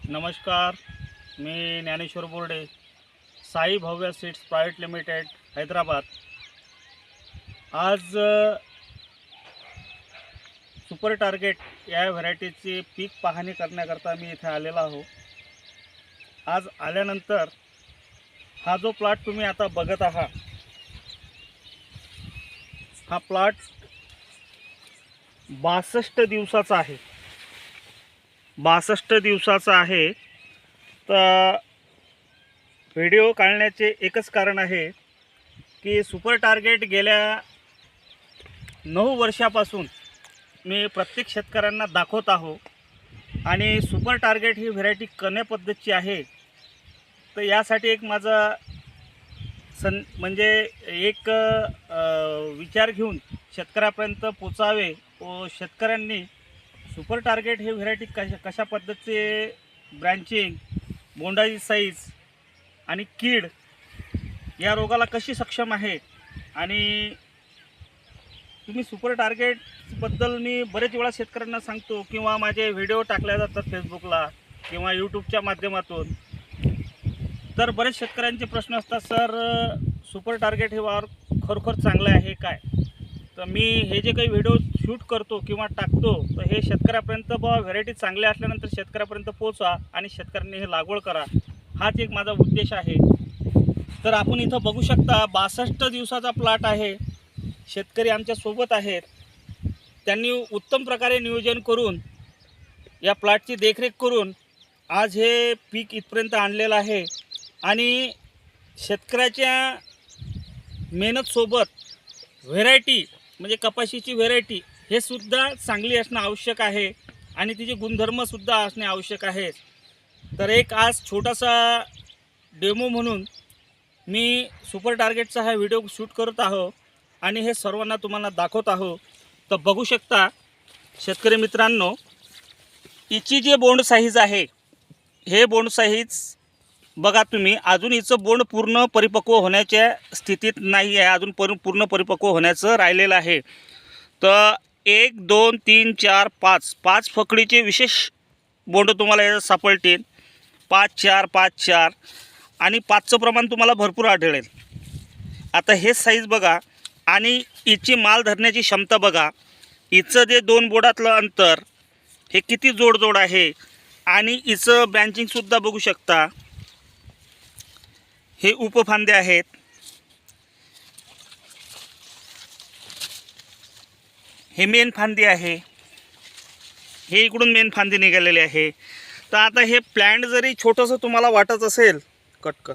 नमस्कार, मी ज्ञानेश्वर बोर्डे, साई भव्य seeds private limited, Hyderabad. आज सुपर टार्गेट या व्हरायटीची पीक पाहणी करण्याकरता मी इथे आलेला आहो। आज आल्यानंतर हा जो प्लॉट तुम्ही आता बघत आहात, हा प्लॉट 62 दिवसाचा आहे। 62 दिवसाचा आहे। तर व्हिडिओ काढण्याचे एकच कारण आहे की सुपर टार्गेट गेल्या 9 वर्षापासून मी प्रत्येक शेतकऱ्यांना दाखवत आहो आणि सुपर टार्गेट ही व्हरायटी कण्या पद्धतीची आहे। तर यासाठी एक माझा म्हणजे एक विचार घेऊन शेतकऱ्यापर्यंत पोचावे व शेतकऱ्यांनी सुपर टार्गेट ही व्हरायटी कशा पद्धतीचे ब्रँचिंग, बोंडाची साईज आणि कीड या रोगाला कशी सक्षम आहे आणि तुम्ही सुपर टार्गेटबद्दल मी बरेच वेळा शेतकऱ्यांना सांगतो किंवा माझे व्हिडिओ टाकले जातात फेसबुकला किंवा यूट्यूबच्या माध्यमातून। तर बरेच शेतकऱ्यांचे प्रश्न असतात, सर सुपर टार्गेट हे वावर खरोखर चांगलं आहे काय? तर मी हे जे काही व्हिडिओ शूट करतो किंवा टाकतो तर हे शेतकऱ्यापर्यंत व्हरायटी चांगली असल्यानंतर शेतकऱ्यापर्यंत पोहोचा आणि शेतकऱ्यांनी हे लागवड करा, हाच एक माझा उद्देश आहे। तर आपण इथं बघू शकता 62 दिवसाचा प्लॉट आहे। शेतकरी आमच्या सोबत आहेत, त्यांनी उत्तम प्रकारे नियोजन करून या प्लॉटची देखरेख करून आज हे पीक इथपर्यंत आणलेलं आहे आणि शेतकऱ्याच्या मेहनतसोबत व्हेरायटी म्हणजे कपाशीची व्हेरायटी हे सुद्धा चांगली असणं आवश्यक आहे आणि तिचे गुणधर्मसुद्धा असणे आवश्यक आहे। तर एक आज छोटासा डेमो म्हणून मी सुपर टार्गेटचा हा व्हिडिओ शूट करत आहो आणि हे सर्वांना तुम्हाला दाखवत आहो। तर बघू शकता शेतकरी मित्रांनो, हिची जे बोंड साईज आहे हे बोंड साईज बघा तुम्ही, अजून हिचं बोंड पूर्ण परिपक्व होण्याच्या स्थितीत नाही आहे, अजून पूर्ण परिपक्व होण्याचं राहिलेलं आहे। तर 1 2 3 4 5 फकडीचे विशेष बोंड तुम्हाला याच्यात सापडतील। 5 4 5 4 आणि 5चं प्रमाण तुम्हाला भरपूर आढळेल। आता हे साईज बघा आणि हिची माल धरण्याची क्षमता बघा, हिचं जे 2 बोटातलं अंतर हे किती जोड आहे आणि हिचं ब्रँचिंगसुद्धा बघू शकता। हे उपफांदे आहेत, हे मेन फांदी आहे, हे इकडून मेन फांदी निघालेली आहे। तर आता हे प्लॅन्ट जरी छोटंसं तुम्हाला वाटत असेल, कट कर,